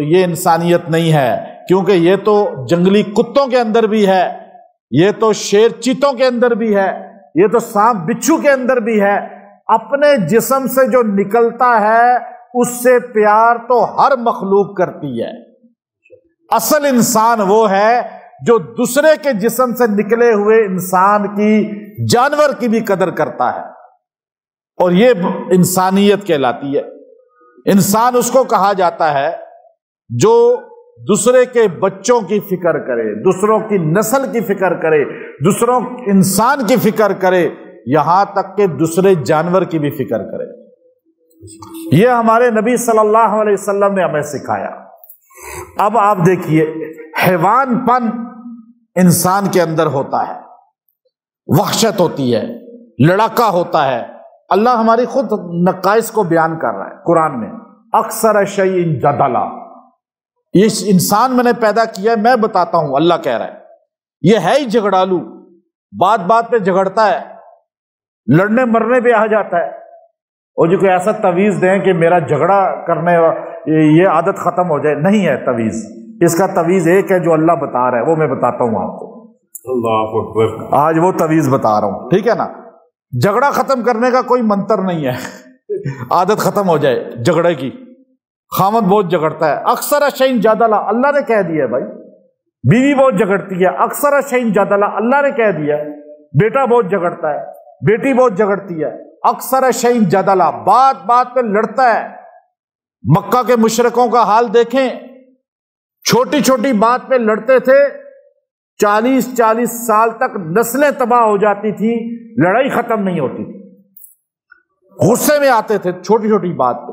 تو یہ انسانیت نہیں ہے، کیونکہ یہ تو جنگلی کتوں کے اندر بھی ہے، یہ تو شیر چیتوں کے اندر بھی ہے، یہ تو سانپ بچھو کے اندر بھی ہے۔ اپنے جسم سے جو نکلتا ہے اس سے پیار تو ہر مخلوق کرتی ہے۔ اصل انسان وہ ہے جو دوسرے کے جسم سے نکلے ہوئے انسان کی، جانور کی بھی قدر کرتا ہے، اور یہ انسانیت کہلاتی ہے۔ انسان اس کو کہا جاتا ہے جو دوسرے کے بچوں کی فکر کرے، دوسروں کی نسل کی فکر کرے، دوسروں انسان کی فکر کرے، یہاں تک کہ دوسرے جانور کی بھی فکر کرے۔ یہ ہمارے نبی صلی اللہ علیہ وسلم نے ہمیں سکھایا۔ اب آپ دیکھیے، حیوان پن انسان کے اندر ہوتا ہے، وحشت ہوتی ہے، لڑاکا ہوتا ہے۔ اللہ ہماری خود نقائص کو بیان کر رہا ہے قرآن میں، اکثر شیء جدلا، اس انسان میں نے پیدا کیا ہے، میں بتاتا ہوں، اللہ کہہ رہا ہے یہ ہے ہی جھگڑالو، بات بات پہ جھگڑتا ہے، لڑنے مرنے پہ آ جاتا ہے۔ اور جو کوئی ایسا تعویذ دیں کہ میرا جھگڑا کرنے یہ عادت ختم ہو جائے، نہیں ہے تعویذ، اس کا تعویذ ایک ہے جو اللہ بتا رہا ہے، وہ میں بتاتا ہوں آپ کو۔ اللہ اکبر۔ آج وہ تعویذ بتا رہا ہوں، ٹھیک ہے نا؟ جھگڑا ختم کرنے کا کوئی منتر نہیں ہے، عادت ختم ہو جائے جھگڑے کی۔ خامد بہت جھگڑتا ہے، اکثر شیء جدلا، اللہ نے کہہ دیا ہے بھائی۔ بیوی بہت جھگڑتی ہے، اکثر شیء جدلا، اللہ نے کہہ دیا ہے۔ بیٹا بہت جھگڑتا ہے، بیٹی بہت جھگڑتی ہے، اکثر شیء جدلا، بات بات پہ لڑتا ہے۔ مکہ کے مشرکوں کا حال دیکھیں، چھوٹی چھوٹی بات پہ لڑتے تھے، 40 سال تک نسلیں تباہ ہو جاتی تھی، لڑائی ختم نہیں ہوتی تھی۔ غصے میں آتے تھے چھوٹی چھوٹی بات پہ،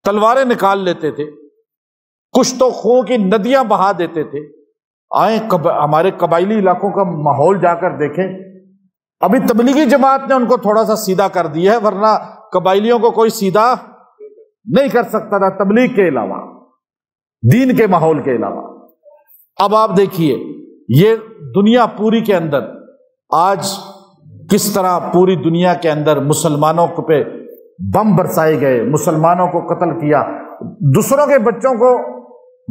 تلواریں نکال لیتے تھے، کچھ تو خون کی ندیاں بہا دیتے تھے۔ آئیں ہمارے قبائلی علاقوں کا ماحول جا کر دیکھیں، ابھی تبلیغی جماعت نے ان کو تھوڑا سا سیدھا کر دیا ہے، ورنہ قبائلیوں کو کوئی سیدھا نہیں کر سکتا تھا تبلیغ کے علاوہ، دین کے ماحول کے علاوہ۔ اب آپ دیکھیے یہ دنیا پوری کے اندر آج کس طرح پوری دنیا کے اندر مسلمانوں پہ بم برسائے گئے، مسلمانوں کو قتل کیا، دوسروں کے بچوں کو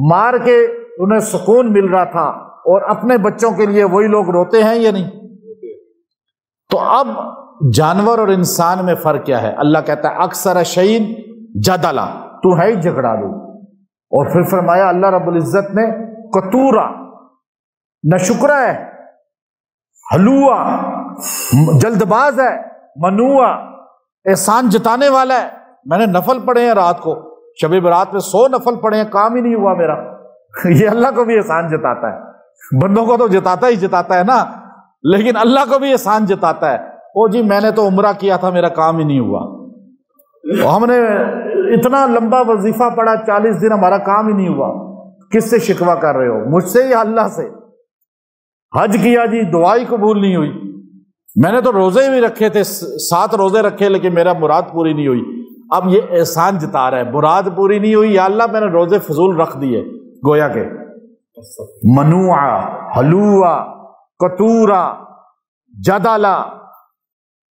مار کے انہیں سکون مل رہا تھا، اور اپنے بچوں کے لیے وہی لوگ روتے ہیں یا نہیں؟ تو اب جانور اور انسان میں فرق کیا ہے؟ اللہ کہتا ہے اکثر شیء جدلا، تو ہے ہی جھگڑالو۔ اور پھر فرمایا اللہ رب العزت نے قطورا، ناشکرا ہے، حلوا، جلد باز ہے، منوع، احسان جتانے والا ہے۔ میں نے نفل پڑھے ہیں رات کو، شب برات میں 100 نفل پڑھے ہیں، کام ہی نہیں ہوا میرا۔ یہ اللہ کو بھی احسان جتاتا ہے، بندوں کو تو جتاتا ہی جتاتا ہے نا، لیکن اللہ کو بھی احسان جتاتا ہے۔ او جی میں نے تو عمرہ کیا تھا، میرا کام ہی نہیں ہوا، ہم نے اتنا لمبا وظیفہ پڑھا 40 دن، ہمارا کام ہی نہیں ہوا۔ کس سے شکوہ کر رہے ہو؟ مجھ سے یا اللہ سے؟ حج کیا جی، دعا ہی قبول نہیں ہوئی، میں نے تو روزے بھی رکھے تھے، 7 روزے رکھے، لیکن میرا مراد پوری نہیں ہوئی۔ اب یہ احسان جتا رہا ہے، مراد پوری نہیں ہوئی، یا اللہ میں نے روزے فضول رکھ دیے، گویا کہ منوع، حلوا، قطورا، جدلا،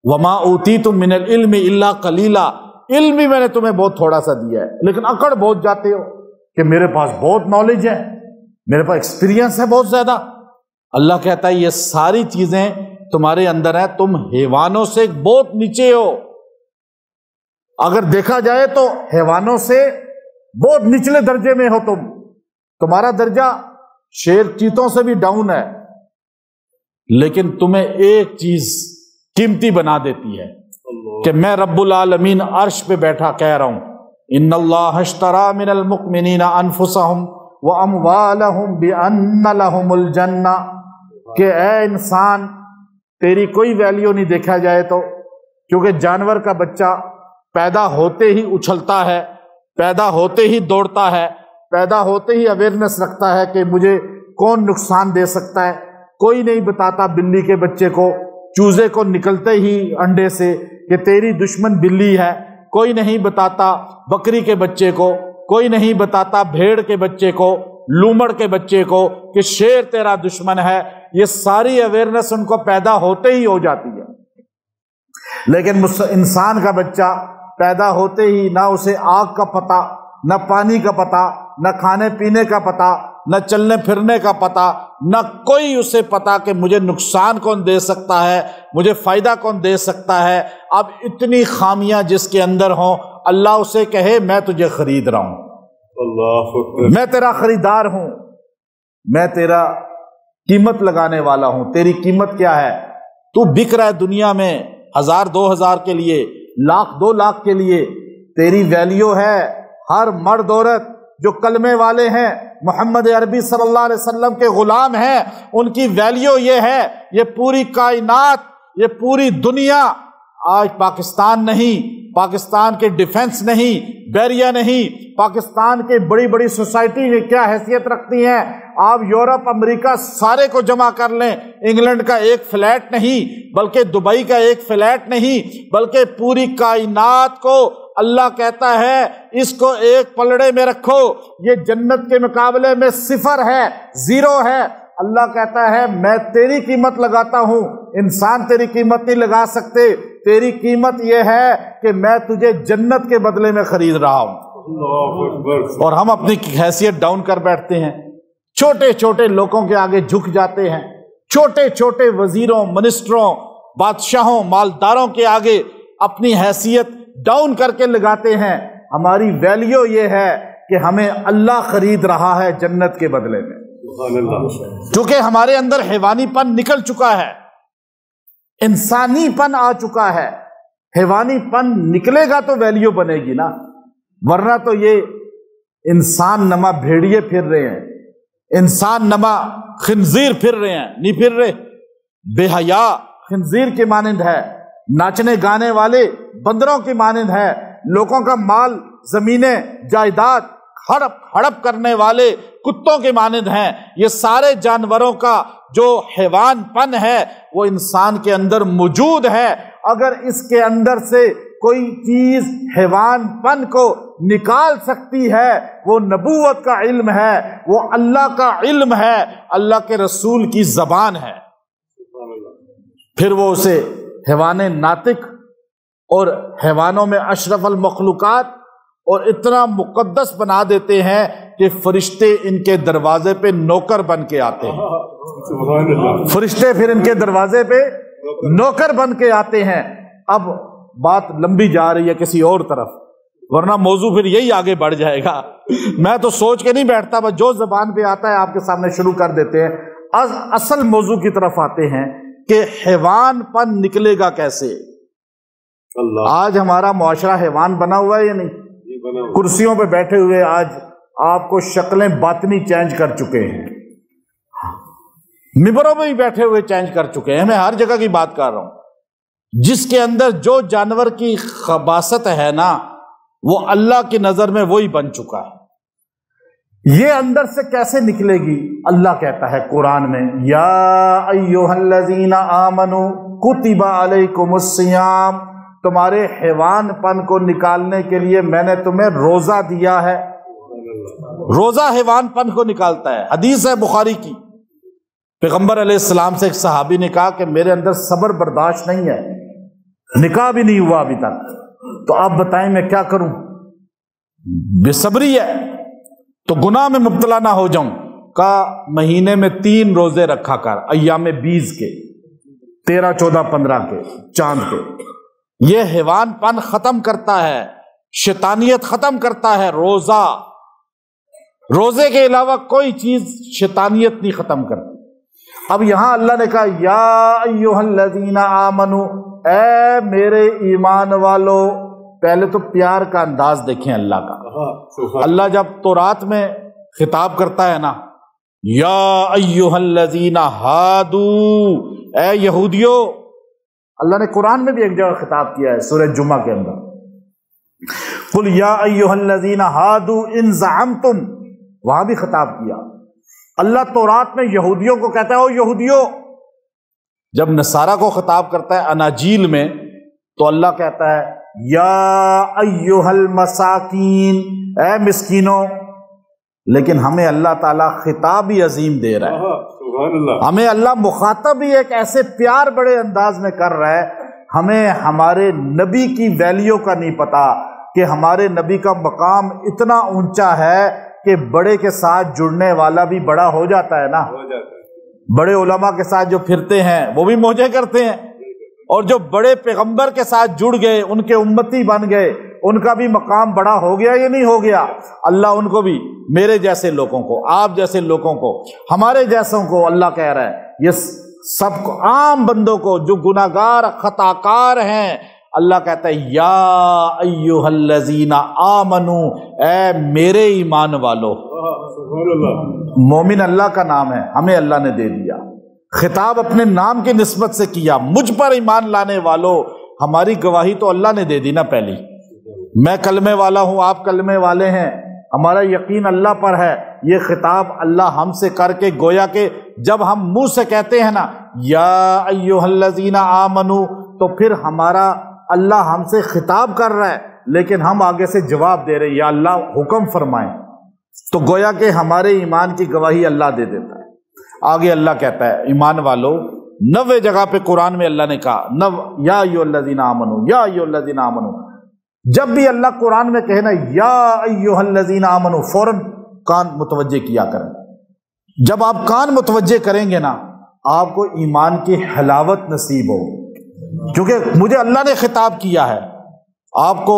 وما اوتیتم من العلم الا قلیلا، علم بھی میں نے تمہیں بہت تھوڑا سا دیا ہے، لیکن اکڑ بہت جاتے ہو کہ میرے پاس بہت نالج ہے، میرے پاس ایکسپیرینس ہے بہت زیادہ۔ اللہ کہتا ہے یہ ساری چیزیں تمہارے اندر ہیں، تم حیوانوں سے بہت نیچے ہو۔ اگر دیکھا جائے تو حیوانوں سے بہت نچلے درجے میں ہو تمہارا درجہ شیر چیتوں سے بھی ڈاؤن ہے، لیکن تمہیں ایک چیز قیمتی بنا دیتی ہے کہ میں رب العالمین عرش پہ بیٹھا کہہ رہا ہوں ان اللہ اشترى من المؤمنین انفسهم واموالهم بان لهم الجنہ، کہ اے انسان تیری کوئی ویلیو نہیں دیکھا جائے تو، کیونکہ جانور کا بچہ پیدا ہوتے ہی اچھلتا ہے، پیدا ہوتے ہی دوڑتا ہے، پیدا ہوتے ہی اویئرنس رکھتا ہے کہ مجھے کون نقصان دے سکتا ہے۔ کوئی نہیں بتاتا بلی کے بچے کو، چوزے کو نکلتے ہی انڈے سے کہ تیری دشمن بلی ہے، کوئی نہیں بتاتا بکری کے بچے کو، کوئی نہیں بتاتا بھیڑ کے بچے کو، لومڑ کے بچے کو کہ شیر تیرا دشمن ہے۔ یہ ساری اویئرنس ان کو پیدا ہوتے ہی ہو جاتی ہے، لیکن انسان کا بچہ پیدا ہوتے ہی نہ اسے آگ کا پتہ، نہ پانی کا پتہ، نہ کھانے پینے کا پتہ، نہ چلنے پھرنے کا پتہ، نہ کوئی اسے پتہ کہ مجھے نقصان کون دے سکتا ہے، مجھے فائدہ کون دے سکتا ہے۔ اب اتنی خامیاں جس کے اندر ہوں، اللہ اسے کہے میں تجھے خرید رہا ہوں، اللہ اکبر، میں تیرا خریدار ہوں، میں تیرا قیمت لگانے والا ہوں۔ تیری قیمت کیا ہے؟ تو بک رہا ہے دنیا میں 1000 2000 کے لیے، 1,00,000 2,00,000 کے لیے، تیری ویلیو ہے ہر مرد عورت جو کلمے والے ہیں، محمد عربی صلی اللہ علیہ وسلم کے غلام ہیں، ان کی ویلیو یہ ہے۔ یہ پوری کائنات، یہ پوری دنیا آج پاکستان نہیں، پاکستان کے ڈیفنس نہیں، بیریا نہیں، پاکستان کے بڑی بڑی سوسائٹی میں کیا حیثیت رکھتی ہیں؟ آپ یورپ امریکہ سارے کو جمع کر لیں، انگلینڈ کا ایک فلیٹ نہیں، بلکہ دبئی کا ایک فلیٹ نہیں، بلکہ پوری کائنات کو اللہ کہتا ہے اس کو ایک پلڑے میں رکھو، یہ جنت کے مقابلے میں 0 ہے، 0 ہے۔ اللہ کہتا ہے میں تیری قیمت لگاتا ہوں، انسان تیری قیمت نہیں لگا سکتے۔ تیری قیمت یہ ہے کہ میں تجھے جنت کے بدلے میں خرید رہا ہوں۔ اللہ اکبر، اور ہم اپنی حیثیت ڈاؤن کر بیٹھتے ہیں، چھوٹے چھوٹے لوگوں کے آگے جھک جاتے ہیں، چھوٹے چھوٹے وزیروں، منسٹروں، بادشاہوں، مالداروں کے آگے اپنی حیثیت ڈاؤن کر کے لگاتے ہیں۔ ہماری ویلیو یہ ہے کہ ہمیں اللہ خرید رہا ہے جنت کے بدلے میں، سبحان اللہ، چونکہ ہمارے اندر حیوانی پن نکل چکا ہے، انسانی پن آ چکا ہے۔ حیوانی پن نکلے گا تو ویلیو بنے گی نا، ورنہ تو یہ انسان نما بھیڑیے پھر رہے ہیں، انسان نما خنزیر پھر رہے ہیں، نہیں پھر رہے، بے حیا خنزیر کے مانند ہے، ناچنے گانے والے بندروں کی مانند ہے، لوگوں کا مال زمینیں جائیداد ہڑپ کرنے والے کتوں کے مانند ہیں۔ یہ سارے جانوروں کا جو حیوان پن ہے وہ انسان کے اندر موجود ہے۔ اگر اس کے اندر سے کوئی چیز حیوان پن کو نکال سکتی ہے وہ نبوت کا علم ہے، وہ اللہ کا علم ہے، اللہ کے رسول کی زبان ہے۔ پھر وہ اسے حیوان ناطق اور حیوانوں میں اشرف المخلوقات اور اتنا مقدس بنا دیتے ہیں کہ فرشتے ان کے دروازے پہ نوکر بن کے آتے ہیں۔ سبحان اللہ، فرشتے پھر ان کے دروازے پہ نوکر بن کے آتے ہیں۔ اب بات لمبی جا رہی ہے کسی اور طرف، ورنہ موضوع پھر یہی آگے بڑھ جائے گا۔ میں تو سوچ کے نہیں بیٹھتا، بس جو زبان پہ آتا ہے آپ کے سامنے شروع کر دیتے ہیں۔ اصل موضوع کی طرف آتے ہیں کہ حیوان پن نکلے گا کیسے۔ اللہ، آج ہمارا معاشرہ حیوان بنا ہوا ہے یا نہیں؟ یہ بنا ہوا، کرسیوں پہ بیٹھے ہوئے آج آپ کو شکلیں باطنی چینج کر چکے ہیں، ممبروں میں بھی بیٹھے ہوئے چینج کر چکے ہیں۔ میں ہر جگہ کی بات کر رہا ہوں، جس کے اندر جو جانور کی خباثت ہے نا وہ اللہ کی نظر میں وہی بن چکا ہے۔ یہ اندر سے کیسے نکلے گی؟ اللہ کہتا ہے قرآن میں، یا ایھا الذین آمنوا کتب علیکم الصیام، تمہارے حیوان پن کو نکالنے کے لیے میں نے تمہیں روزہ دیا ہے۔ روزہ حیوان پن کو نکالتا ہے۔ حدیث ہے بخاری کی، پیغمبر علیہ السلام سے ایک صحابی نے کہا کہ میرے اندر صبر برداشت نہیں ہے، نکاح بھی نہیں ہوا ابھی تک، تو آپ بتائیں میں کیا کروں؟ بے صبری ہے تو گناہ میں مبتلا نہ ہو جاؤں۔ کہا مہینے میں 3 روزے رکھا کر، ایام 20 کے، 13 14 15 کے، چاند کے۔ یہ حیوان پن ختم کرتا ہے، شیطانیت ختم کرتا ہے روزہ۔ روزے کے علاوہ کوئی چیز شیطانیت نہیں ختم کرتی۔ اب یہاں اللہ نے کہا یا ایھا الذین آمنو، اے میرے ایمان والو۔ پہلے تو پیار کا انداز دیکھیں اللہ کا۔ اللہ جب تورات میں خطاب کرتا ہے نا، یا ایھا الذین ہادو، اے یہودیو، اللہ نے قرآن میں بھی ایک جگہ خطاب کیا ہے سورہ جمعہ کے اندر، قل یا ایھا الذین ہادو ان زعمتم، وہاں بھی خطاب کیا۔ اللہ تورات میں یہودیوں کو کہتا ہے او یہودیو۔ جب نصارہ کو خطاب کرتا ہے اناجیل میں تو اللہ کہتا ہے یا ایھا المساکین، اے مسکینوں۔ لیکن ہمیں اللہ تعالیٰ خطاب ہی عظیم دے رہا ہے، سبحان اللہ، ہمیں اللہ مخاطب ہی ایک ایسے پیار بڑے انداز میں کر رہا ہے۔ ہمیں ہمارے نبی کی ویلیو کا نہیں پتا، کہ ہمارے نبی کا مقام اتنا اونچا ہے کہ بڑے کے ساتھ جڑنے والا بھی بڑا ہو جاتا ہے نا. ہو جاتا ہے. بڑے علماء کے ساتھ جو پھرتے ہیں وہ بھی موجے کرتے ہیں، اور جو بڑے پیغمبر کے ساتھ جڑ گئے، ان کے امتی بن گئے، ان کا بھی مقام بڑا ہو گیا یا نہیں ہو گیا؟ اللہ ان کو بھی، میرے جیسے لوگوں کو، آپ جیسے لوگوں کو، ہمارے جیسوں کو اللہ کہہ رہا ہے، یہ سب کو، عام بندوں کو جو گناہگار خطا کار ہیں، اللہ کہتا ہے یا ایھا الذین آمنو، اے میرے ایمان والو. سبحان اللہ. مومن اللہ کا نام ہے، ہمیں اللہ نے دے دیا. خطاب اپنے نام کی نسبت سے کیا. مجھ پر ایمان لانے والوں، ہماری گواہی تو اللہ نے دے دی نا پہلی. میں کلمے والا ہوں، آپ کلمے والے ہیں، ہمارا یقین اللہ پر ہے. یہ خطاب اللہ ہم سے کر کے، گویا کہ جب ہم منہ سے کہتے ہیں نا یا ایھا الذین آمنو، تو پھر ہمارا اللہ ہم سے خطاب کر رہا ہے، لیکن ہم آگے سے جواب دے رہے ہیں یا اللہ حکم فرمائیں. تو گویا کہ ہمارے ایمان کی گواہی اللہ دے دیتا ہے. آگے اللہ کہتا ہے ایمان والو، 90 جگہ پہ قرآن میں اللہ نے کہا یا ایھا الذین آمنو، یا ایھا الذین آمنو. جب بھی اللہ قرآن میں کہے نا یا ایھا الذین آمنو، فوراً کان متوجہ کیا کریں. جب آپ کان متوجہ کریں گے نا، آپ کو ایمان کی حلاوت نصیب ہوگی، کیونکہ مجھے اللہ نے خطاب کیا ہے. آپ کو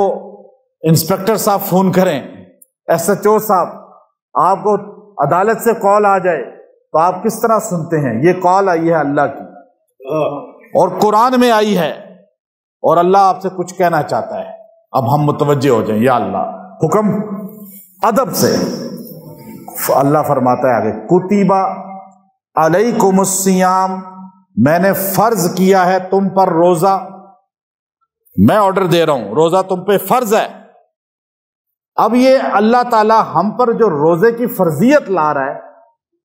انسپیکٹر صاحب فون کریں، ایس ایچ او صاحب، آپ کو عدالت سے کال آ جائے تو آپ کس طرح سنتے ہیں؟ یہ کال آئی ہے اللہ کی، اور قرآن میں آئی ہے، اور اللہ آپ سے کچھ کہنا چاہتا ہے. اب ہم متوجہ ہو جائیں، یا اللہ حکم ادب سے. اللہ فرماتا ہے آگے کتب علیکم الصیام، میں نے فرض کیا ہے تم پر روزہ. میں آرڈر دے رہا ہوں، روزہ تم پہ فرض ہے. اب یہ اللہ تعالی ہم پر جو روزے کی فرضیت لا رہا ہے،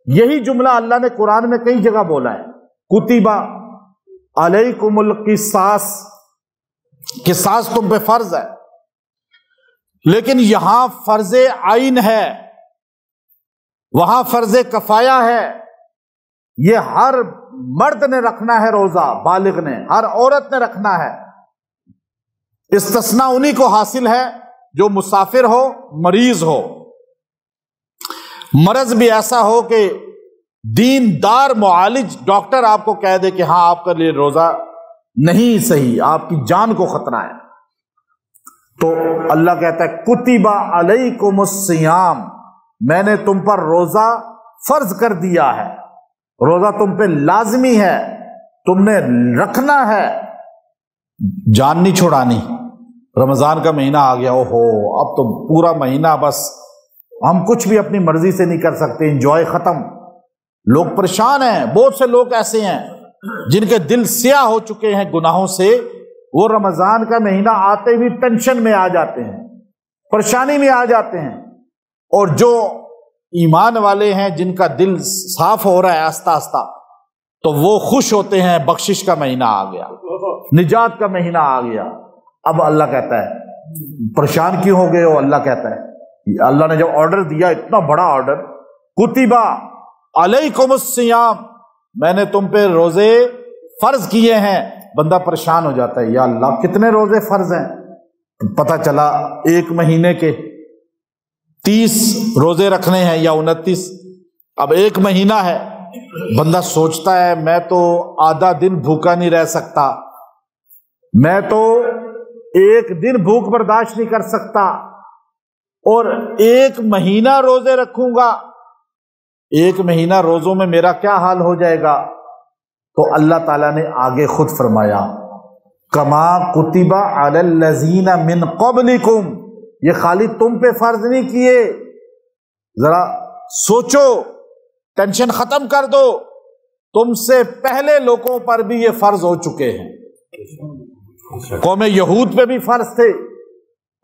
یہی جملہ اللہ نے قرآن میں کئی جگہ بولا ہے. کتب علیکم القصاص، قصاص تم پہ فرض ہے. لیکن یہاں فرض عین ہے، وہاں فرض کفایہ ہے. یہ ہر مرد نے رکھنا ہے روزہ، بالغ نے، ہر عورت نے رکھنا ہے. استثناء انہی کو حاصل ہے جو مسافر ہو، مریض ہو. مرض بھی ایسا ہو کہ دیندار معالج ڈاکٹر آپ کو کہہ دے کہ ہاں آپ کے لیے روزہ نہیں صحیح، آپ کی جان کو خطرہ ہے. تو اللہ کہتا ہے کتب علیکم الصیام، میں نے تم پر روزہ فرض کر دیا ہے. روزہ تم پہ لازمی ہے، تم نے رکھنا ہے. جان نہیں چھوڑانی. رمضان کا مہینہ آ گیا، اوہو اب تو پورا مہینہ بس ہم کچھ بھی اپنی مرضی سے نہیں کر سکتے، انجوائے ختم. لوگ پریشان ہیں. بہت سے لوگ ایسے ہیں جن کے دل سیاہ ہو چکے ہیں گناہوں سے، وہ رمضان کا مہینہ آتے بھی ٹینشن میں آ جاتے ہیں، پریشانی میں آ جاتے ہیں. اور جو ایمان والے ہیں، جن کا دل صاف ہو رہا ہے آہستہ آہستہ، تو وہ خوش ہوتے ہیں، بخشش کا مہینہ آ گیا، نجات کا مہینہ آ گیا. اب اللہ کہتا ہے پریشان کیوں ہو گئے ہو؟ اللہ کہتا ہے، اللہ نے جب آرڈر دیا، اتنا بڑا آرڈر، کتب علیکم الصیام، میں نے تم پہ روزے فرض کیے ہیں. بندہ پریشان ہو جاتا ہے، یا اللہ کتنے روزے فرض ہیں؟ پتہ چلا ایک مہینے کے 30 روزے رکھنے ہیں یا 29. اب ایک مہینہ ہے، بندہ سوچتا ہے میں تو آدھا دن بھوکا نہیں رہ سکتا، میں تو ایک دن بھوک برداشت نہیں کر سکتا، اور ایک مہینہ روزے رکھوں گا، ایک مہینہ روزوں میں میرا کیا حال ہو جائے گا؟ تو اللہ تعالیٰ نے آگے خود فرمایا کما کتب علی الذین من قبلکم، یہ خالی تم پہ فرض نہیں کیے. ذرا سوچو، ٹینشن ختم کر دو، تم سے پہلے لوگوں پر بھی یہ فرض ہو چکے ہیں. قوم یہود پہ بھی فرض تھے،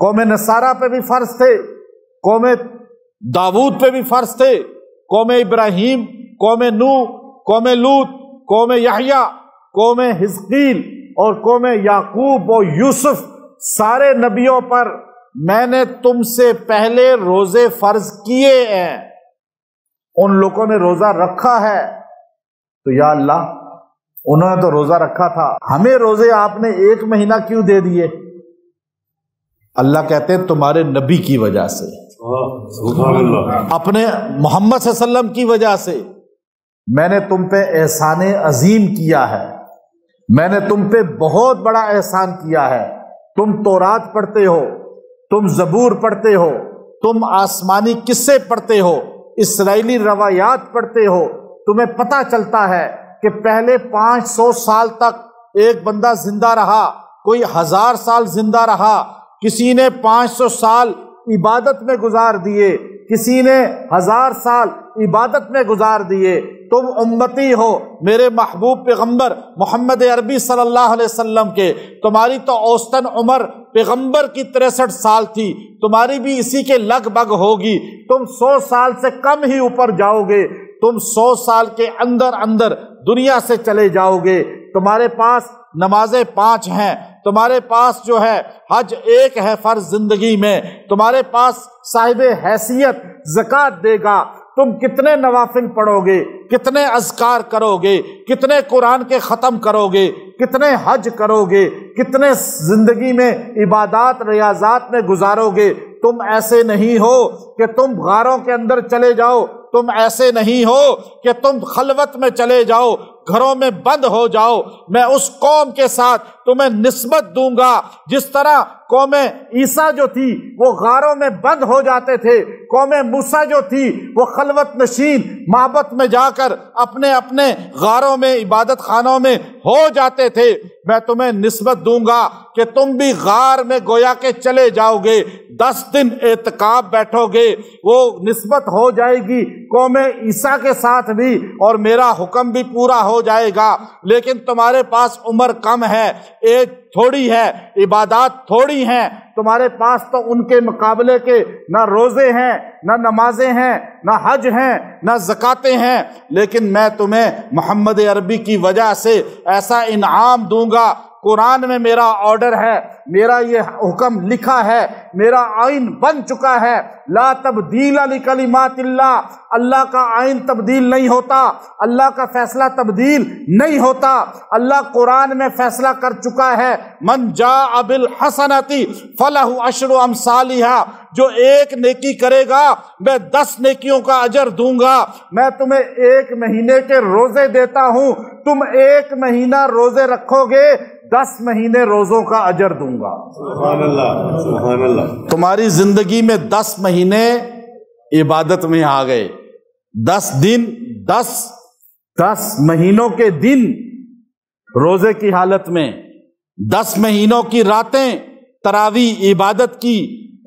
قوم نصارہ پہ بھی فرض تھے، قوم داود پہ بھی فرض تھے، قوم ابراہیم، قوم نوح، قوم لوط، قوم یحییٰ، قوم حزقیل اور قوم یعقوب اور یوسف، سارے نبیوں پر میں نے تم سے پہلے روزے فرض کیے ہیں. ان لوگوں نے روزہ رکھا ہے، تو یا اللہ انہوں نے تو روزہ رکھا تھا، ہمیں روزے آپ نے ایک مہینہ کیوں دے دیے؟ اللہ کہتے ہیں تمہارے نبی کی وجہ سے، سبحان اللہ، اپنے محمد صلی اللہ علیہ وسلم کی وجہ سے میں نے تم پہ احسان عظیم کیا ہے، میں نے تم پہ بہت بڑا احسان کیا ہے۔ تم تورات پڑھتے ہو، تم زبور پڑھتے ہو، تم آسمانی قصے پڑھتے ہو، اسرائیلی روایات پڑھتے ہو، تمہیں پتہ چلتا ہے کہ پہلے 500 سال تک ایک بندہ زندہ رہا، کوئی 1000 سال زندہ رہا، کسی نے 500 سال عبادت میں گزار دیے، کسی نے 1000 سال عبادت میں گزار دیے۔ تم امتی ہو میرے محبوب پیغمبر محمد عربی صلی اللہ علیہ وسلم کے، تمہاری تو اوسطاً عمر پیغمبر کی 63 سال تھی، تمہاری بھی اسی کے لگ بھگ ہوگی، تم 100 سال سے کم ہی اوپر جاؤ گے، تم 100 سال کے اندر دنیا سے چلے جاؤ گے۔ تمہارے پاس نمازیں 5 ہیں، تمہارے پاس جو ہے حج 1 ہے فرض زندگی میں، تمہارے پاس صاحب حیثیت زکوٰۃ دے گا، تم کتنے نوافل پڑھو گے، کتنے اذکار کرو گے، کتنے قرآن کے ختم کرو گے، کتنے حج کرو گے، کتنے زندگی میں عبادات ریاضات میں گزارو گے۔ تم ایسے نہیں ہو کہ تم غاروں کے اندر چلے جاؤ، تم ایسے نہیں ہو کہ تم خلوت میں چلے جاؤ، گھروں میں بند ہو جاؤ۔ میں اس قوم کے ساتھ تمہیں نسبت دوں گا جس طرح قوم عیسیٰ جو تھی وہ غاروں میں بند ہو جاتے تھے، قوم موسیٰ جو تھی وہ خلوت نشین معبد میں جا کر اپنے اپنے غاروں میں عبادت خانوں میں ہو جاتے تھے۔ میں تمہیں نسبت دوں گا کہ تم بھی غار میں گویا کہ چلے جاؤ گے، 10 دن اعتکاف بیٹھو گے، وہ نسبت ہو جائے گی قوم عیسیٰ کے ساتھ بھی، اور میرا حکم بھی پورا ہو جائے گا۔ لیکن تمہارے پاس عمر کم ہے، ایج تھوڑی ہے، عبادات تھوڑی ہیں، تمہارے پاس تو ان کے مقابلے کے نہ روزے ہیں، نہ نمازیں ہیں، نہ حج ہیں، نہ زکاتیں ہیں، لیکن میں تمہیں محمد عربی کی وجہ سے ایسا انعام دوں گا۔ قرآن میں میرا آرڈر ہے، میرا یہ حکم لکھا ہے، میرا آئین بن چکا ہے، لا تبدیل لکلمات اللہ، اللہ کا آئین تبدیل نہیں ہوتا، اللہ کا فیصلہ تبدیل نہیں ہوتا۔ اللہ قرآن میں فیصلہ کر چکا ہے، من جاء بالحسنۃ فلہ عشر امثالھا، جو ایک نیکی کرے گا میں 10 نیکیوں کا اجر دوں گا۔ میں تمہیں 1 مہینے کے روزے دیتا ہوں، تم 1 مہینہ روزے رکھو گے، 10 مہینے روزوں کا اجر دوں گا۔ سبحان اللہ، سبحان اللہ۔ تمہاری زندگی میں 10 مہینے عبادت میں آ گئے، 10 دن 10 مہینوں کے دن روزے کی حالت میں، 10 مہینوں کی راتیں تراویح عبادت کی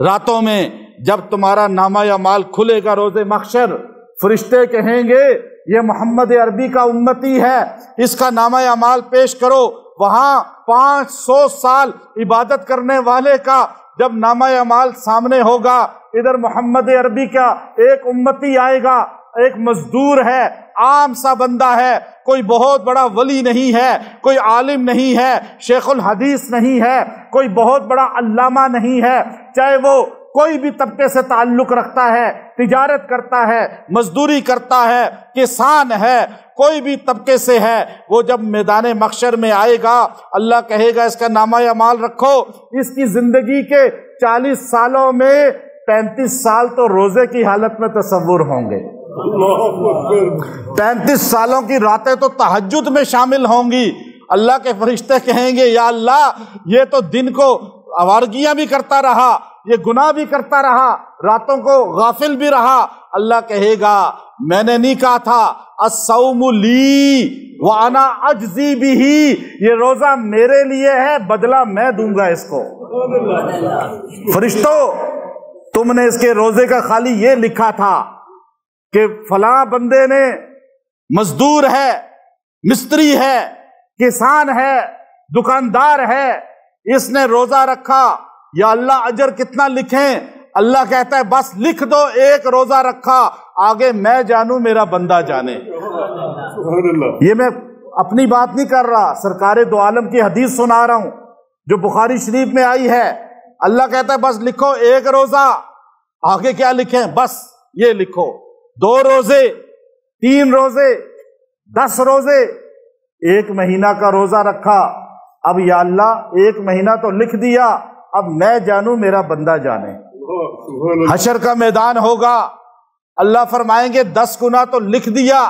راتوں میں۔ جب تمہارا نامہ اعمال کھلے گا روز محشر، فرشتے کہیں گے یہ محمد عربی کا امتی ہے، اس کا نامہ اعمال پیش کرو۔ وہاں 500 سال عبادت کرنے والے کا جب نامہ اعمال سامنے ہوگا، ادھر محمد عربی کا ایک امتی آئے گا، ایک مزدور ہے، عام سا بندہ ہے، کوئی بہت بڑا ولی نہیں ہے، کوئی عالم نہیں ہے، شیخ الحدیث نہیں ہے، کوئی بہت بڑا علامہ نہیں ہے، چاہے وہ کوئی بھی طبقے سے تعلق رکھتا ہے، تجارت کرتا ہے، مزدوری کرتا ہے، کسان ہے، کوئی بھی طبقے سے ہے، وہ جب میدان محشر میں آئے گا اللہ کہے گا اس کا نامہ اعمال رکھو۔ اس کی زندگی کے 40 سالوں میں 35 سال تو روزے کی حالت میں تصور ہوں گے، 35 سالوں کی راتیں تو تہجد میں شامل ہوں گی۔ اللہ کے فرشتے کہیں گے یا اللہ یہ تو دن کو آوارگیاں بھی کرتا رہا، یہ گناہ بھی کرتا رہا، راتوں کو غافل بھی رہا۔ اللہ کہے گا میں نے نہیں کہا تھا الصوم لی وانا اجزی بہ، یہ روزہ میرے لیے ہے، بدلہ میں دوں گا اس کو۔ فرشتوں تم نے اس کے روزے کا خالی یہ لکھا تھا کہ فلاں بندے نے مزدور ہے، مستری ہے، کسان ہے، دکاندار ہے، اس نے روزہ رکھا، یا اللہ اجر کتنا لکھیں؟ اللہ کہتا ہے بس لکھ دو، 1 روزہ رکھا، آگے میں جانوں میرا بندہ جانے۔ یہ میں اپنی بات نہیں کر رہا، سرکار دو عالم کی حدیث سنا رہا ہوں جو بخاری شریف میں آئی ہے۔ اللہ کہتا ہے بس لکھو 1 روزہ، آگے کیا لکھیں؟ بس یہ لکھو 2 روزے، 3 روزے، 10 روزے، 1 مہینہ کا روزہ رکھا۔ اب یا اللہ 1 مہینہ تو لکھ دیا، اب میں جانوں میرا بندہ جانے۔ حشر کا میدان ہوگا، اللہ فرمائیں گے 10 گنا تو لکھ دیا،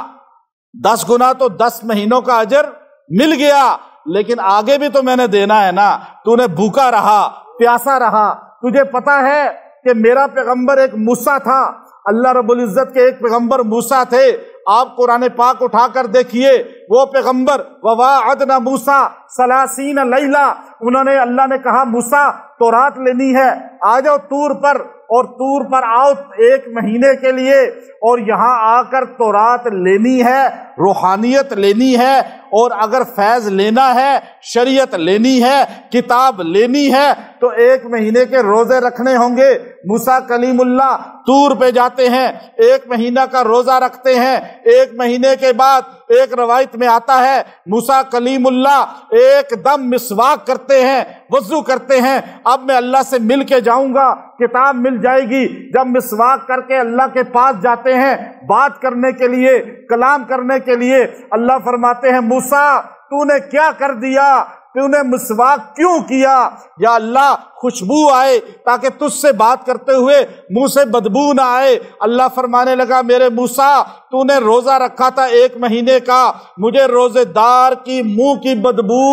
10 گنا تو 10 مہینوں کا اجر مل گیا، لیکن آگے بھی تو میں نے دینا ہے نا۔ تو نے بھوکا رہا، پیاسا رہا، تجھے پتا ہے کہ میرا پیغمبر ایک موسیٰ تھا، اللہ رب العزت کے ایک پیغمبر موسیٰ تھے۔ آپ قرآن پاک اٹھا کر دیکھیے، وہ پیغمبر وَوَاعَدْنَا مُوسَىٰ 30 لیلہ، انہوں نے، اللہ نے کہا موسیٰ تورات لینی ہے، آ جاؤ طور پر، اور طور پر آؤ 1 مہینے کے لیے، اور یہاں آ کر تورات لینی ہے، روحانیت لینی ہے، اور اگر فیض لینا ہے، شریعت لینی ہے، کتاب لینی ہے تو 1 مہینے کے روزے رکھنے ہوں گے۔ موسیٰ کلیم اللہ طور پہ جاتے ہیں، 1 مہینہ کا روزہ رکھتے ہیں، 1 مہینے کے بعد ایک روایت میں آتا ہے موسیٰ کلیم اللہ ایک دم مسواک کرتے ہیں، وضو کرتے ہیں، اب میں اللہ سے مل کے جاؤں گا، کتاب مل جائے گی۔ جب مسواک کر کے اللہ کے پاس جاتے ہیں بات کرنے کے لیے، کلام کرنے کے لیے، اللہ فرماتے ہیں موسیٰ تو نے کیا کر دیا، تو نے مسواک کیوں کیا؟ یا اللہ خوشبو آئے تاکہ تجھ سے بات کرتے ہوئے منہ سے بدبو نہ آئے۔ اللہ فرمانے لگا میرے موسیٰ تو نے روزہ رکھا تھا 1 مہینے کا، مجھے روزے دار کی منہ کی بدبو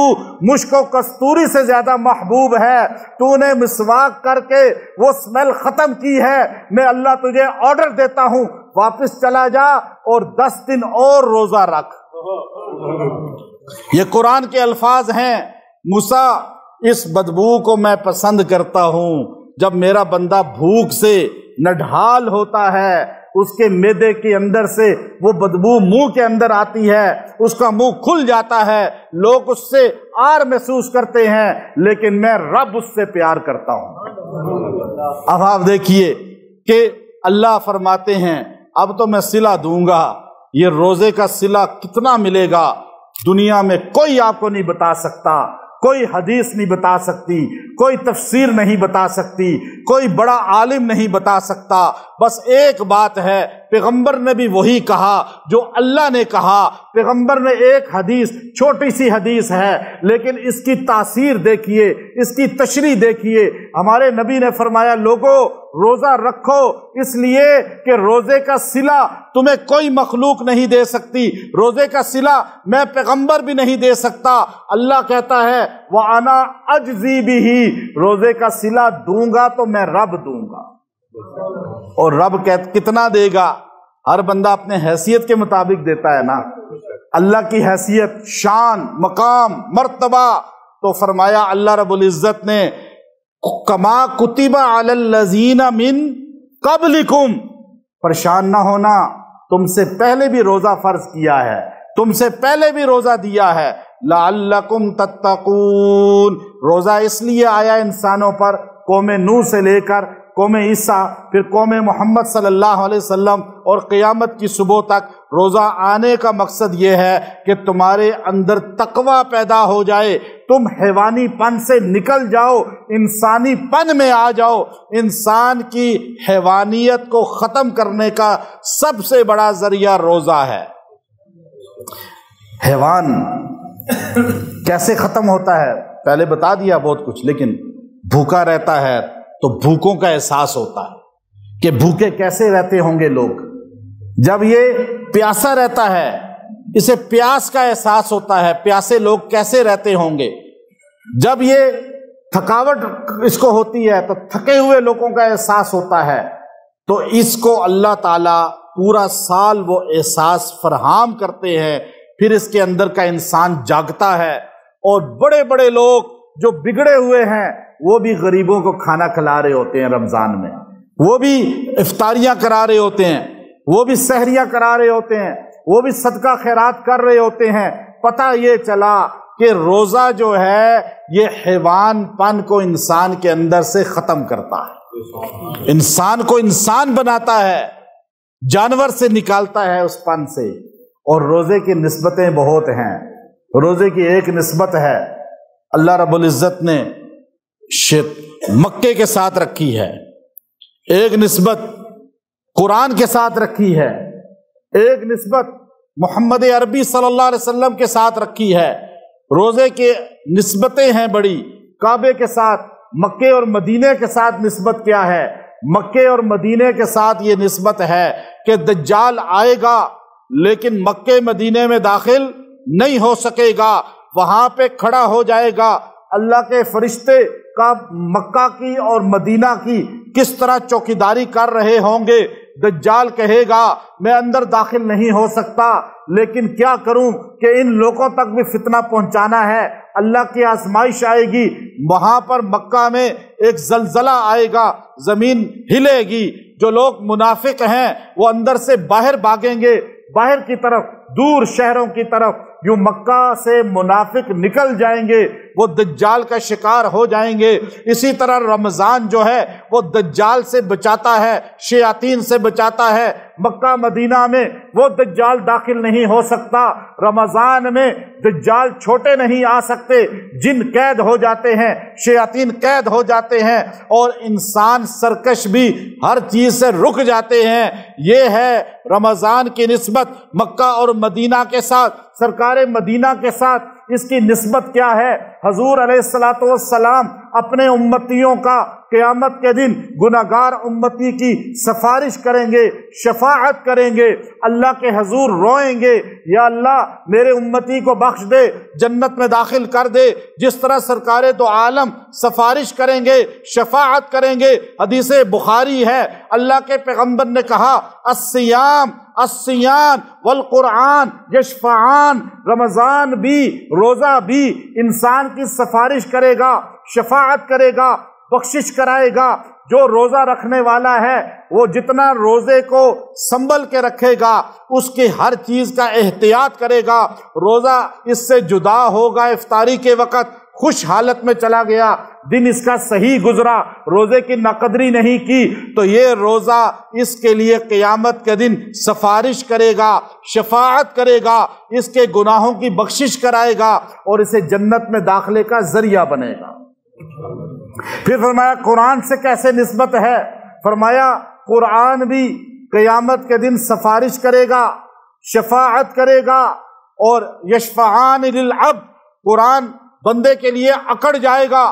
مشک و کستوری سے زیادہ محبوب ہے، تو نے مسواک کر کے وہ سمیل ختم کی ہے، میں اللہ تجھے آرڈر دیتا ہوں واپس چلا جا اور 10 دن اور روزہ رکھ۔ یہ قرآن کے الفاظ ہیں، موسیٰ اس بدبو کو میں پسند کرتا ہوں، جب میرا بندہ بھوک سے نڈھال ہوتا ہے، اس کے معدے کے اندر سے وہ بدبو منہ کے اندر آتی ہے، اس کا منہ کھل جاتا ہے، لوگ اس سے آر محسوس کرتے ہیں، لیکن میں رب اس سے پیار کرتا ہوں۔ اب آپ دیکھیے کہ اللہ فرماتے ہیں اب تو میں صلہ دوں گا، یہ روزے کا صلہ کتنا ملے گا دنیا میں کوئی آپ کو نہیں بتا سکتا، کوئی حدیث نہیں بتا سکتی، کوئی تفسیر نہیں بتا سکتی، کوئی بڑا عالم نہیں بتا سکتا، بس ایک بات ہے، پیغمبر نے بھی وہی کہا جو اللہ نے کہا۔ پیغمبر نے ایک حدیث، چھوٹی سی حدیث ہے لیکن اس کی تاثیر دیکھیے، اس کی تشریح دیکھیے۔ ہمارے نبی نے فرمایا لوگو روزہ رکھو، اس لیے کہ روزے کا صلہ تمہیں کوئی مخلوق نہیں دے سکتی، روزے کا صلہ میں پیغمبر بھی نہیں دے سکتا۔ اللہ کہتا ہے وَأَنَا أَجْزِي بِهِ، روزے کا صلہ دوں گا تو میں رب دوں گا، اور رب کتنا دے گا؟ ہر بندہ اپنے حیثیت کے مطابق دیتا ہے نا، اللہ کی حیثیت، شان، مقام، مرتبہ، تو فرمایا اللہ رب العزت نے کما کتب علی الذین من قبلکم، پریشان نہ ہونا، تم سے پہلے بھی روزہ فرض کیا ہے، تم سے پہلے بھی روزہ دیا ہے، لعلکم تتقون، روزہ اس لیے آیا انسانوں پر، قوم نوح سے لے کر قوم عیسیٰ، پھر قوم محمد صلی اللہ علیہ وسلم اور قیامت کی صبح تک روزہ آنے کا مقصد یہ ہے کہ تمہارے اندر تقوی پیدا ہو جائے، تم حیوانی پن سے نکل جاؤ، انسانی پن میں آ جاؤ۔ انسان کی حیوانیت کو ختم کرنے کا سب سے بڑا ذریعہ روزہ ہے۔ حیوان کیسے ختم ہوتا ہے پہلے بتا دیا بہت کچھ، لیکن بھوکا رہتا ہے تو بھوکوں کا احساس ہوتا ہے کہ بھوکے کیسے رہتے ہوں گے لوگ، جب یہ پیاسا رہتا ہے اسے پیاس کا احساس ہوتا ہے، پیاسے لوگ کیسے رہتے ہوں گے، جب یہ تھکاوٹ اس کو ہوتی ہے تو تھکے ہوئے لوگوں کا احساس ہوتا ہے، تو اس کو اللہ تعالیٰ پورا سال وہ احساس فراہم کرتے ہیں، پھر اس کے اندر کا انسان جاگتا ہے، اور بڑے بڑے لوگ جو بگڑے ہوئے ہیں وہ بھی غریبوں کو کھانا کھلا رہے ہوتے ہیں رمضان میں، وہ بھی افطاریاں کرا رہے ہوتے ہیں، وہ بھی سحریاں کرا رہے ہوتے ہیں، وہ بھی صدقہ خیرات کر رہے ہوتے ہیں۔ پتہ یہ چلا کہ روزہ جو ہے یہ حیوان پن کو انسان کے اندر سے ختم کرتا ہے، انسان کو انسان بناتا ہے، جانور سے نکالتا ہے اس پن سے۔ اور روزے کی نسبتیں بہت ہیں، روزے کی ایک نسبت ہے اللہ رب العزت نے مکے کے ساتھ رکھی ہے، ایک نسبت قرآن کے ساتھ رکھی ہے، ایک نسبت محمد عربی صلی اللہ علیہ وسلم کے ساتھ رکھی ہے۔ روزے کے نسبتیں ہیں بڑی، کعبے کے ساتھ، مکے اور مدینے کے ساتھ نسبت کیا ہے؟ مکے اور مدینے کے ساتھ یہ نسبت ہے کہ دجال آئے گا لیکن مکے مدینے میں داخل نہیں ہو سکے گا، وہاں پہ کھڑا ہو جائے گا۔ اللہ کے فرشتے کا مکہ کی اور مدینہ کی کس طرح چوکیداری کر رہے ہوں گے۔ دجال کہے گا میں اندر داخل نہیں ہو سکتا، لیکن کیا کروں کہ ان لوگوں تک بھی فتنہ پہنچانا ہے۔ اللہ کی آزمائش آئے گی، وہاں پر مکہ میں ایک زلزلہ آئے گا، زمین ہلے گی، جو لوگ منافق ہیں وہ اندر سے باہر بھاگیں گے، باہر کی طرف، دور شہروں کی طرف۔ جو مکہ سے منافق نکل جائیں گے وہ دجال کا شکار ہو جائیں گے۔ اسی طرح رمضان جو ہے وہ دجال سے بچاتا ہے، شیاطین سے بچاتا ہے۔ مکہ مدینہ میں وہ دجال داخل نہیں ہو سکتا، رمضان میں دجال چھوٹے نہیں آ سکتے، جن قید ہو جاتے ہیں، شیاطین قید ہو جاتے ہیں، اور انسان سرکش بھی ہر چیز سے رک جاتے ہیں۔ یہ ہے رمضان کی نسبت مکہ اور مدینہ کے ساتھ۔ سرکار مدینہ کے ساتھ اس کی نسبت کیا ہے؟ حضور علیہ الصلوۃ والسلام اپنے امتیوں کا قیامت کے دن گناہگار امتی کی سفارش کریں گے، شفاعت کریں گے، اللہ کے حضور روئیں گے، یا اللہ میرے امتی کو بخش دے، جنت میں داخل کر دے۔ جس طرح سرکار دو عالم سفارش کریں گے، شفاعت کریں گے۔ حدیث بخاری ہے، اللہ کے پیغمبر نے کہا الصیام الصیام والقرآن یشفعان، رمضان بھی، روزہ بھی انسان کی سفارش کرے گا، شفاعت کرے گا، بخشش کرائے گا۔ جو روزہ رکھنے والا ہے وہ جتنا روزے کو سنبھل کے رکھے گا، اس کی ہر چیز کا احتیاط کرے گا۔ روزہ اس سے جدا ہوگا، افطاری کے وقت خوش حالت میں چلا گیا، دن اس کا صحیح گزرا، روزے کی ناقدری نہیں کی، تو یہ روزہ اس کے لیے قیامت کے دن سفارش کرے گا، شفاعت کرے گا، اس کے گناہوں کی بخشش کرائے گا اور اسے جنت میں داخلے کا ذریعہ بنے گا۔ پھر فرمایا قرآن سے کیسے نسبت ہے؟ فرمایا قرآن بھی قیامت کے دن سفارش کرے گا، شفاعت کرے گا، اور یشفعان للعبد، قرآن بندے کے لیے اکڑ جائے گا،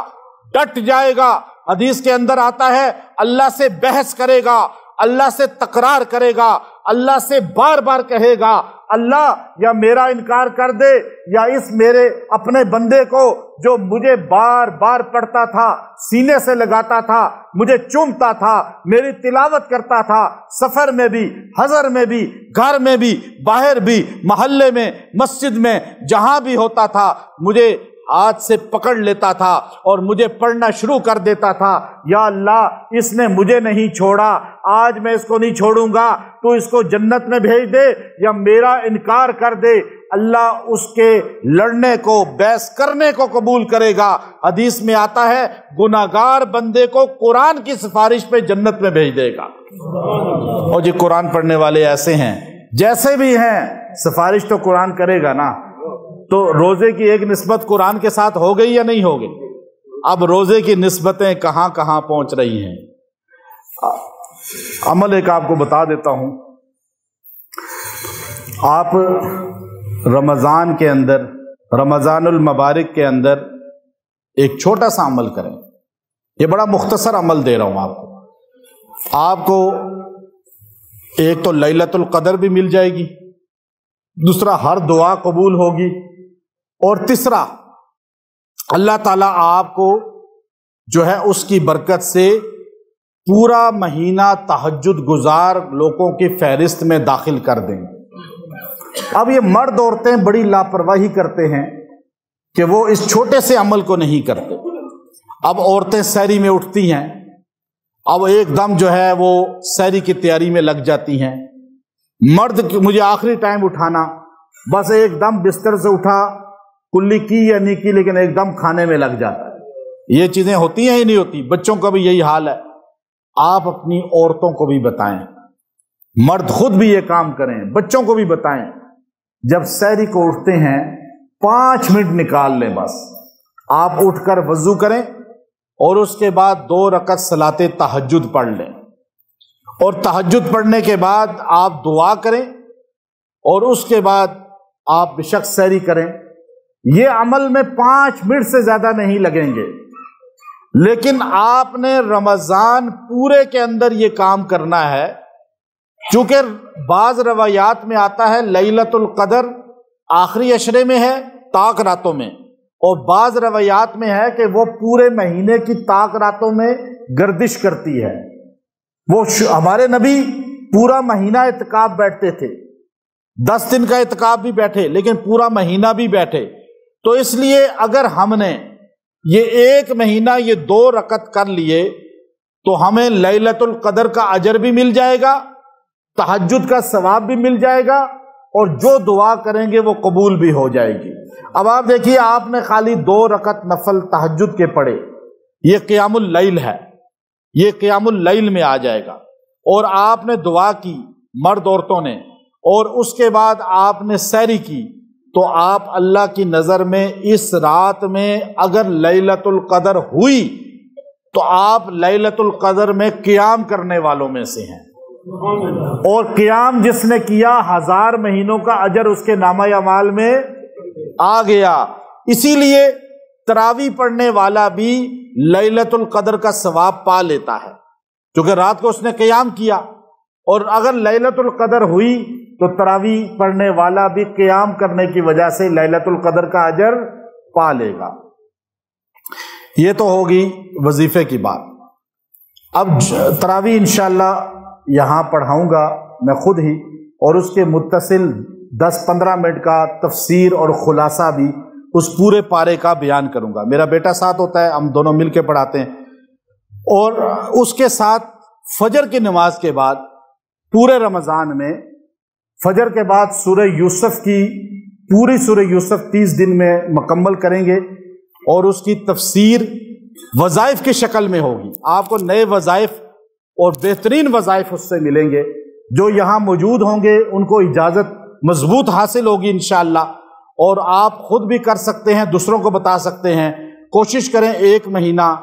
ڈٹ جائے گا۔ حدیث کے اندر آتا ہے اللہ سے بحث کرے گا، اللہ سے تکرار کرے گا، اللہ سے بار بار کہے گا اللہ یا میرا انکار کر دے، یا اس میرے اپنے بندے کو جو مجھے بار بار پڑھتا تھا، سینے سے لگاتا تھا، مجھے چومتا تھا، میری تلاوت کرتا تھا، سفر میں بھی، حضر میں بھی، گھر میں بھی، باہر بھی، محلے میں، مسجد میں، جہاں بھی ہوتا تھا، مجھے ہاتھ سے پکڑ لیتا تھا اور مجھے پڑھنا شروع کر دیتا تھا۔ یا اللہ اس نے مجھے نہیں چھوڑا، آج میں اس کو نہیں چھوڑوں گا، تو اس کو جنت میں بھیج دے یا میرا انکار کر دے۔ اللہ اس کے لڑنے کو، بحث کرنے کو قبول کرے گا۔ حدیث میں آتا ہے گناہگار بندے کو قرآن کی سفارش پہ جنت میں بھیج دے گا۔ اور جی قرآن پڑھنے والے ایسے ہیں، جیسے بھی ہیں، سفارش تو قرآن کرے گا نا۔ تو روزے کی ایک نسبت قرآن کے ساتھ ہو گئی یا نہیں ہو گئی؟ اب روزے کی نسبتیں کہاں کہاں پہنچ رہی ہیں۔ عمل ایک آپ کو بتا دیتا ہوں۔ آپ رمضان کے اندر، رمضان المبارک کے اندر ایک چھوٹا سا عمل کریں۔ یہ بڑا مختصر عمل دے رہا ہوں آپ کو۔ آپ کو ایک تو لیلۃ القدر بھی مل جائے گی، دوسرا ہر دعا قبول ہوگی، اور تیسرا اللہ تعالیٰ آپ کو جو ہے اس کی برکت سے پورا مہینہ تہجد گزار لوگوں کی فہرست میں داخل کر دیں گے۔ اب یہ مرد عورتیں بڑی لاپرواہی کرتے ہیں کہ وہ اس چھوٹے سے عمل کو نہیں کرتے۔ اب عورتیں سحری میں اٹھتی ہیں، اب ایک دم جو ہے وہ سحری کی تیاری میں لگ جاتی ہیں۔ مرد مجھے آخری ٹائم اٹھانا، بس ایک دم بستر سے اٹھا، کلی کی یا نہیں کی، لیکن ایک دم کھانے میں لگ جاتا ہے۔ یہ چیزیں ہوتی ہیں ہی نہیں ہوتی؟ بچوں کا بھی یہی حال ہے۔ آپ اپنی عورتوں کو بھی بتائیں، مرد خود بھی یہ کام کریں، بچوں کو بھی بتائیں، جب سحری کو اٹھتے ہیں 5 منٹ نکال لیں، بس آپ اٹھ کر وضو کریں اور اس کے بعد 2 رکعت صلاۃ تہجد پڑھ لیں، اور تہجد پڑھنے کے بعد آپ دعا کریں، اور اس کے بعد آپ بے شک سحری کریں۔ یہ عمل میں 5 منٹ سے زیادہ نہیں لگیں گے۔ لیکن آپ نے رمضان پورے کے اندر یہ کام کرنا ہے، چونکہ بعض روایات میں آتا ہے لیلۃ القدر آخری عشرے میں ہے، طاق راتوں میں، اور بعض روایات میں ہے کہ وہ پورے مہینے کی طاق راتوں میں گردش کرتی ہے۔ وہ ہمارے نبی پورا مہینہ اعتکاف بیٹھتے تھے، 10 دن کا اعتکاف بھی بیٹھے لیکن پورا مہینہ بھی بیٹھے۔ تو اس لیے اگر ہم نے یہ 1 مہینہ یہ 2 رکعت کر لیے تو ہمیں لیلۃ القدر کا اجر بھی مل جائے گا، تہجد کا ثواب بھی مل جائے گا، اور جو دعا کریں گے وہ قبول بھی ہو جائے گی۔ اب آپ دیکھیے، آپ نے خالی 2 رکعت نفل تہجد کے پڑھے، یہ قیام اللیل ہے، یہ قیام اللیل میں آ جائے گا، اور آپ نے دعا کی مرد عورتوں نے، اور اس کے بعد آپ نے سحری کی، تو آپ اللہ کی نظر میں اس رات میں اگر لیلۃ القدر ہوئی تو آپ لیلۃ القدر میں قیام کرنے والوں میں سے ہیں، اور قیام جس نے کیا 1000 مہینوں کا اجر اس کے نامہ اعمال میں آ گیا۔ اسی لیے تراویح پڑھنے والا بھی لیلۃ القدر کا ثواب پا لیتا ہے، کیونکہ رات کو اس نے قیام کیا، اور اگر لیلۃ القدر ہوئی تو تراویح پڑھنے والا بھی قیام کرنے کی وجہ سے لیلۃ القدر کا اجر پا لے گا۔ یہ تو ہوگی وظیفے کی بات۔ اب تراویح انشاءاللہ یہاں پڑھاؤں گا میں خود ہی، اور اس کے متصل 10-15 منٹ کا تفسیر اور خلاصہ بھی اس پورے پارے کا بیان کروں گا۔ میرا بیٹا ساتھ ہوتا ہے، ہم دونوں مل کے پڑھاتے ہیں، اور اس کے ساتھ فجر کی نماز کے بعد پورے رمضان میں فجر کے بعد سورہ یوسف کی پوری سورہ یوسف 30 دن میں مکمل کریں گے، اور اس کی تفسیر وظائف کی شکل میں ہوگی۔ آپ کو نئے وظائف اور بہترین وظائف اس سے ملیں گے، جو یہاں موجود ہوں گے ان کو اجازت مضبوط حاصل ہوگی انشاءاللہ، اور آپ خود بھی کر سکتے ہیں، دوسروں کو بتا سکتے ہیں۔ کوشش کریں 1 مہینہ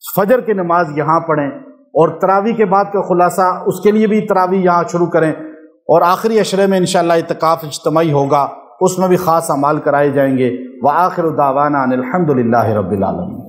فجر کی نماز یہاں پڑھیں، اور تراویح کے بعد کا خلاصہ اس کے لیے بھی تراویح یہاں شروع کریں، اور آخری عشرے میں انشاءاللہ اعتکاف اجتماعی ہوگا، اس میں بھی خاص اعمال کرائے جائیں گے۔ وآخر دعوانا ان الحمد للہ رب العالمین۔